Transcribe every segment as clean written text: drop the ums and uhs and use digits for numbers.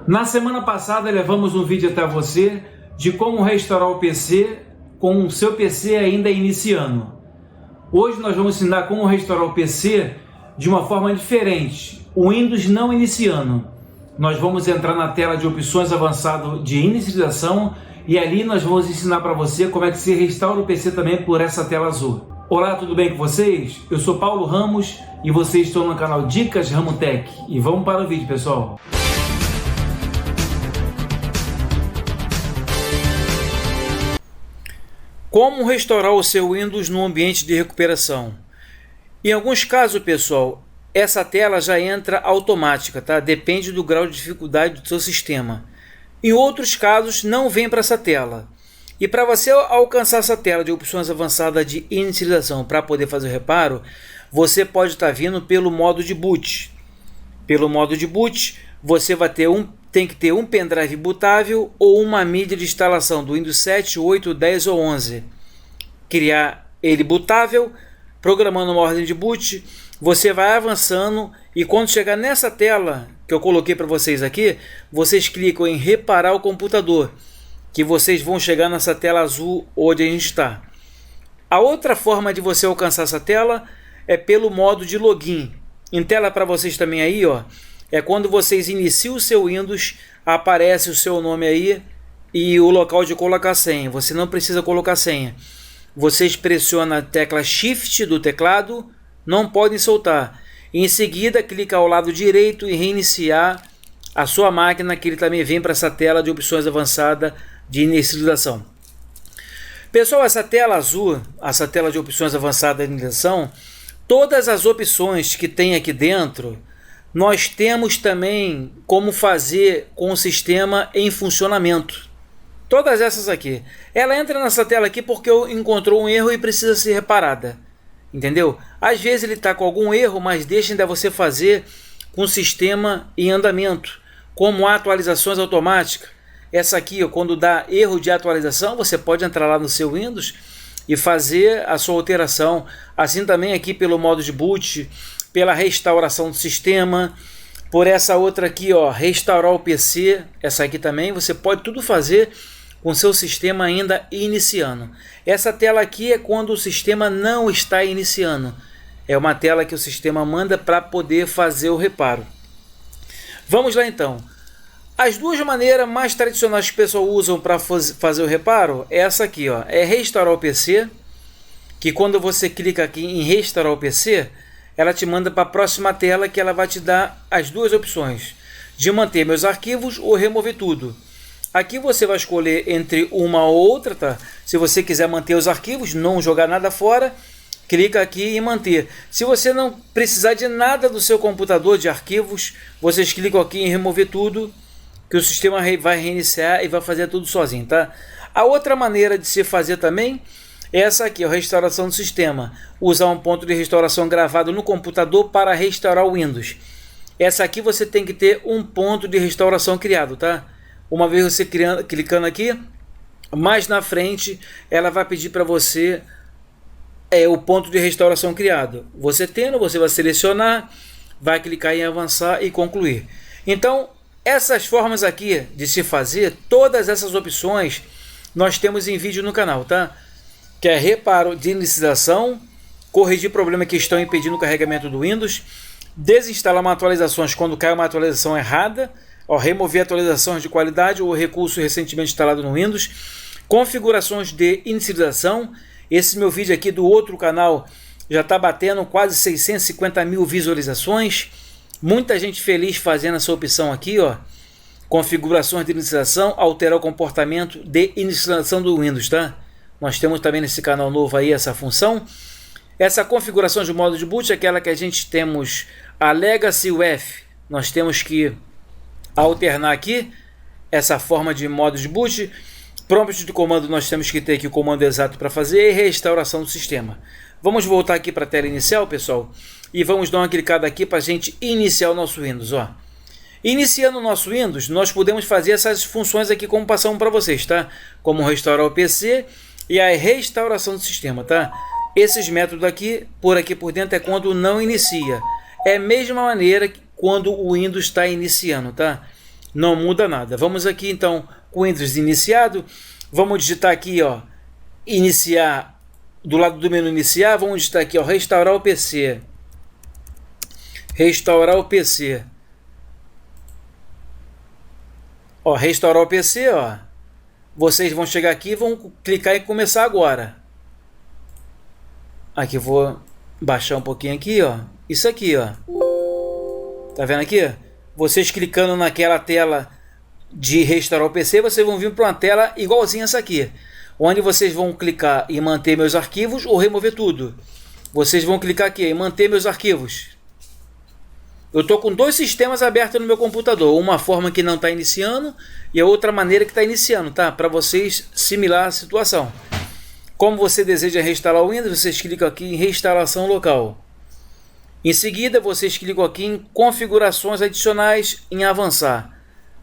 Na semana passada levamos um vídeo até você de como restaurar o PC com o seu PC ainda iniciando. Hoje nós vamos ensinar como restaurar o PC de uma forma diferente, o Windows não iniciando. Nós vamos entrar na tela de opções avançado de inicialização e ali nós vamos ensinar para você como é que se restaura o PC também por essa tela azul. Olá, tudo bem com vocês? Eu sou Paulo Ramos e vocês estão no canal Dicas Ramutech. E vamos para o vídeo, pessoal. Como restaurar o seu Windows no ambiente de recuperação? Em alguns casos, pessoal, essa tela já entra automática, tá? Depende do grau de dificuldade do seu sistema. Em outros casos, não vem para essa tela. E para você alcançar essa tela de opções avançadas de inicialização para poder fazer o reparo, você pode estar vindo pelo modo de boot. Pelo modo de boot, você vai ter tem que ter um pendrive bootável ou uma mídia de instalação do Windows 7, 8, 10 ou 11. Criar ele bootável, programando uma ordem de boot, você vai avançando e quando chegar nessa tela que eu coloquei para vocês aqui, vocês clicam em reparar o computador, que vocês vão chegar nessa tela azul onde a gente está. A outra forma de você alcançar essa tela é pelo modo de login. Em tela para vocês também aí, ó, é quando vocês iniciam o seu Windows, aparece o seu nome aí e o local de colocar senha. Você não precisa colocar senha. Vocês pressionam a tecla Shift do teclado, não podem soltar. Em seguida, clica ao lado direito e reiniciar a sua máquina, que ele também vem para essa tela de opções avançada de inicialização. Pessoal, essa tela azul, essa tela de opções avançadas de inicialização, todas as opções que tem aqui dentro, nós temos também como fazer com o sistema em funcionamento. Todas essas aqui. Ela entra nessa tela aqui porque encontrou um erro e precisa ser reparada. Entendeu? Às vezes ele está com algum erro, mas deixa ainda você fazer com o sistema em andamento. Como atualizações automáticas. Essa aqui, ó, quando dá erro de atualização, você pode entrar lá no seu Windows e fazer a sua alteração. Assim também aqui pelo modo de boot, pela restauração do sistema, por essa outra aqui, ó, restaurar o PC, essa aqui também, você pode tudo fazer com seu sistema ainda iniciando. Essa tela aqui é quando o sistema não está iniciando. É uma tela que o sistema manda para poder fazer o reparo. Vamos lá então. As duas maneiras mais tradicionais que o pessoal usam para fazer o reparo é essa aqui, ó, é restaurar o PC, que quando você clica aqui em restaurar o PC, ela te manda para a próxima tela, que ela vai te dar as duas opções de manter meus arquivos ou remover tudo. Aqui você vai escolher entre uma ou outra, tá? Se você quiser manter os arquivos, não jogar nada fora, clica aqui em manter. Se você não precisar de nada do seu computador de arquivos, vocês clicam aqui em remover tudo, que o sistema vai reiniciar e vai fazer tudo sozinho, tá? A outra maneira de se fazer também, essa aqui é a restauração do sistema. Usar um ponto de restauração gravado no computador para restaurar o Windows. Essa aqui você tem que ter um ponto de restauração criado, tá? Uma vez você clicando aqui, mais na frente ela vai pedir para você o ponto de restauração criado. Você tendo, você vai selecionar, vai clicar em avançar e concluir. Então, essas formas aqui de se fazer, todas essas opções, nós temos em vídeo no canal, tá? Que é reparo de inicialização, corrigir problemas que estão impedindo o carregamento do Windows, desinstalar atualizações quando cai uma atualização errada, ó, remover atualizações de qualidade ou recurso recentemente instalado no Windows, configurações de inicialização. Esse meu vídeo aqui do outro canal já está batendo quase 650 mil visualizações, muita gente feliz fazendo essa opção aqui, ó, configurações de inicialização, alterar o comportamento de inicialização do Windows, tá? Nós temos também nesse canal novo aí essa função. Essa configuração de modo de boot é aquela que a gente temos a Legacy UEFI. Nós temos que alternar aqui essa forma de modo de boot. Prompt de comando nós temos que ter aqui o comando exato para fazer e restauração do sistema. Vamos voltar aqui para a tela inicial, pessoal, e vamos dar uma clicada aqui para a gente iniciar o nosso Windows, ó. Iniciando o nosso Windows, nós podemos fazer essas funções aqui como passamos para vocês, tá? Como restaurar o PC e a restauração do sistema, tá? Esses métodos aqui por dentro é quando não inicia. É a mesma maneira que quando o Windows está iniciando, tá? não muda nada. Vamos aqui então com o Windows iniciado, vamos digitar aqui, ó, iniciar, do lado do menu iniciar, vamos digitar aqui, ó, restaurar o PC. Restaurar o PC. Ó, restaurar o PC, ó. Vocês vão chegar aqui e vão clicar em começar agora. Aqui vou baixar um pouquinho aqui, ó. Isso aqui, ó. Tá vendo aqui? Vocês clicando naquela tela de restaurar o PC, vocês vão vir para uma tela igualzinha essa aqui, onde vocês vão clicar em manter meus arquivos ou remover tudo. Vocês vão clicar aqui em manter meus arquivos. Eu estou com dois sistemas abertos no meu computador, uma forma que não está iniciando e a outra maneira que está iniciando, tá? Para vocês similar a situação. Como você deseja reinstalar o Windows, vocês clicam aqui em reinstalação local. Em seguida, vocês clicam aqui em configurações adicionais, em avançar.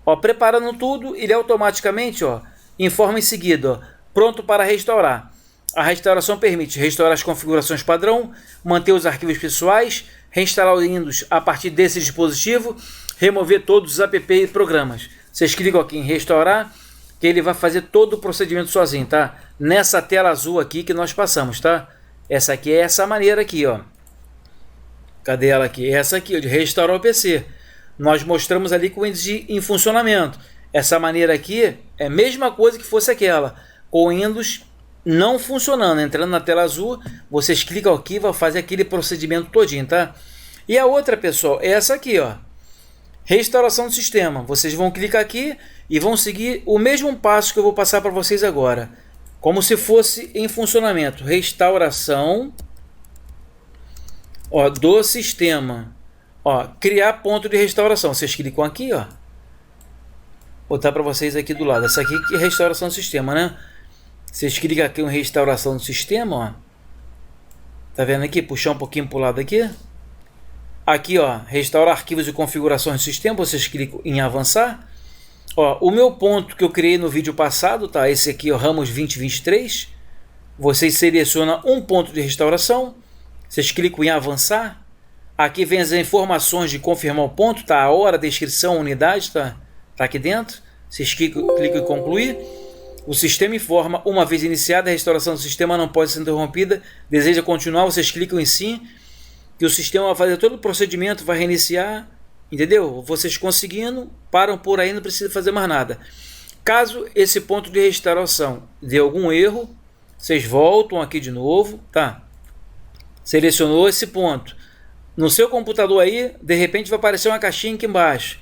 Ó, preparando tudo, ele automaticamente, ó, informa em seguida, ó, pronto para restaurar. A restauração permite restaurar as configurações padrão, manter os arquivos pessoais, reinstalar o Windows a partir desse dispositivo, remover todos os app e programas. Vocês clicam aqui em restaurar, que ele vai fazer todo o procedimento sozinho, tá? Nessa tela azul aqui que nós passamos, tá? Essa aqui é essa maneira aqui, ó. Cadê ela aqui? Essa aqui, ó, de restaurar o PC. Nós mostramos ali com o Windows em funcionamento. Essa maneira aqui é a mesma coisa que fosse aquela, com o Windows não funcionando. Entrando na tela azul, vocês clicam aqui e vai fazer aquele procedimento todinho, tá? E a outra, pessoal, é essa aqui, ó. Restauração do sistema. Vocês vão clicar aqui e vão seguir o mesmo passo que eu vou passar para vocês agora. Como se fosse em funcionamento. Restauração, ó, do sistema. Ó, criar ponto de restauração. Vocês clicam aqui, ó. Vou botar para vocês aqui do lado. Essa aqui que é restauração do sistema, né? Vocês clicam aqui em restauração do sistema, ó. Tá vendo aqui? Puxar um pouquinho para o lado aqui. Aqui, ó, restaurar arquivos e configurações do sistema. Vocês clicam em avançar. Ó, o meu ponto que eu criei no vídeo passado, tá? Esse aqui, ó, Ramos 2023. Vocês selecionam um ponto de restauração. Vocês clicam em avançar. Aqui vem as informações de confirmar o ponto, tá? A hora, descrição, unidade, tá? Tá aqui dentro. Vocês clicam em concluir. O sistema informa, uma vez iniciada, a restauração do sistema não pode ser interrompida. Deseja continuar, vocês clicam em sim, que o sistema vai fazer todo o procedimento, vai reiniciar, entendeu? Vocês conseguindo, param por aí, não precisa fazer mais nada. Caso esse ponto de restauração dê algum erro, vocês voltam aqui de novo, tá? Selecionou esse ponto. No seu computador aí, de repente vai aparecer uma caixinha aqui embaixo.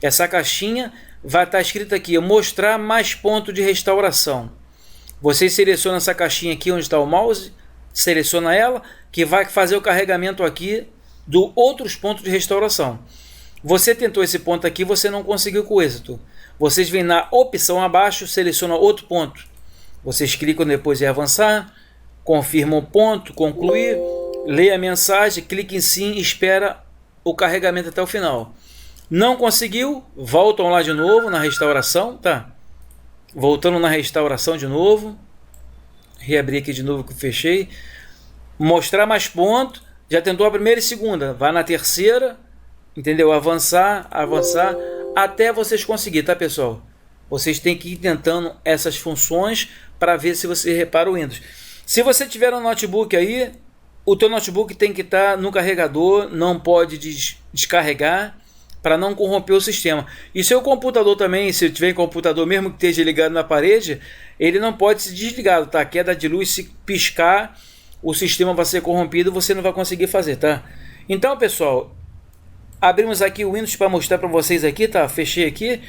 Essa caixinha vai estar escrita aqui, mostrar mais ponto de restauração. Vocês selecionam essa caixinha aqui onde está o mouse, seleciona ela, que vai fazer o carregamento aqui do outros pontos de restauração. Você tentou esse ponto aqui, você não conseguiu com êxito. Vocês vêm na opção abaixo, selecionam outro ponto. Vocês clicam depois em avançar, confirmam o ponto, concluir, lê a mensagem, clique em sim e espera o carregamento até o final. Não conseguiu, voltam lá de novo na restauração, tá? Voltando na restauração de novo. Reabrir aqui de novo que eu fechei. Mostrar mais pontos. Já tentou a primeira e segunda. Vai na terceira. Entendeu? Avançar, avançar. Até vocês conseguirem, tá, pessoal? Vocês têm que ir tentando essas funções para ver se você repara o Windows. Se você tiver um notebook aí, o teu notebook tem que estar no carregador. Não pode descarregar, para não corromper o sistema. E seu computador também, se tiver computador mesmo que esteja ligado na parede, ele não pode ser desligado, tá? A queda de luz, se piscar, o sistema vai ser corrompido, você não vai conseguir fazer, tá? Então, pessoal, abrimos aqui o Windows para mostrar para vocês aqui, tá? Fechei aqui.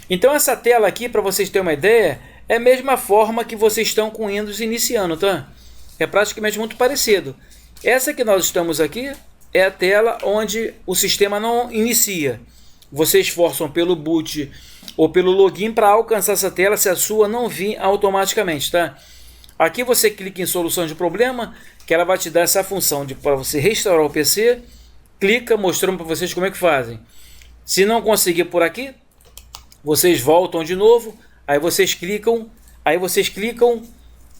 Então, essa tela aqui, para vocês terem uma ideia, é a mesma forma que vocês estão com o Windows iniciando, tá? É praticamente muito parecido. Essa que nós estamos aqui é a tela onde o sistema não inicia. Vocês forçam pelo boot ou pelo login para alcançar essa tela se a sua não vir automaticamente, tá? Aqui você clica em solução de problema, que ela vai te dar essa função de para você restaurar o PC. Clica mostrando para vocês como é que fazem. Se não conseguir por aqui, vocês voltam de novo, aí vocês clicam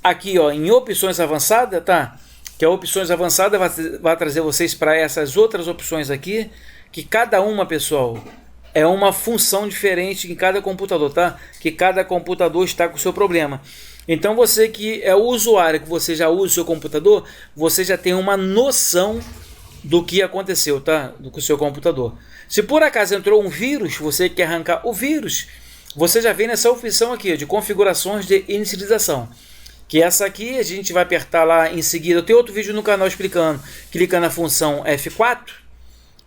aqui, ó, em opções avançadas, tá? Que a opções avançadas vai trazer vocês para essas outras opções aqui, que cada uma, pessoal, é uma função diferente em cada computador, tá? Que cada computador está com o seu problema. Então você que é o usuário, que você já usa o seu computador, você já tem uma noção do que aconteceu, tá? Com o seu computador. Se por acaso entrou um vírus, você quer arrancar o vírus, você já vem nessa opção aqui de configurações de inicialização. Que essa aqui a gente vai apertar lá em seguida. Tem outro vídeo no canal explicando. Clica na função F4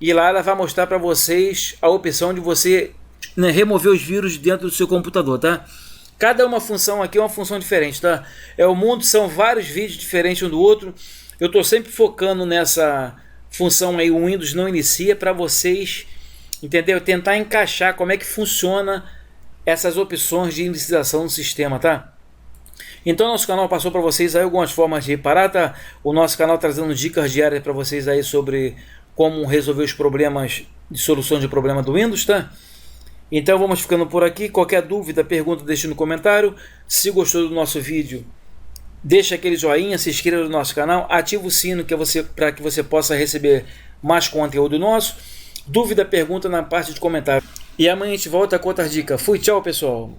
e lá ela vai mostrar para vocês a opção de você, né, remover os vírus dentro do seu computador, tá? Cada uma função aqui é uma função diferente, tá? É o mundo, são vários vídeos diferentes um do outro. Eu estou sempre focando nessa função aí, o Windows não inicia, para vocês, entendeu? Tentar encaixar como é que funciona essas opções de inicialização do sistema, tá? Então nosso canal passou para vocês aí algumas formas de reparar, tá? O nosso canal trazendo dicas diárias para vocês aí sobre como resolver os problemas de solução de problema do Windows, tá? Então vamos ficando por aqui. Qualquer dúvida, pergunta, deixe no comentário. Se gostou do nosso vídeo, deixa aquele joinha, se inscreva no nosso canal, ativa o sino para que você possa receber mais conteúdo nosso. Dúvida, pergunta na parte de comentário. E amanhã a gente volta com outra dica. Fui, tchau pessoal.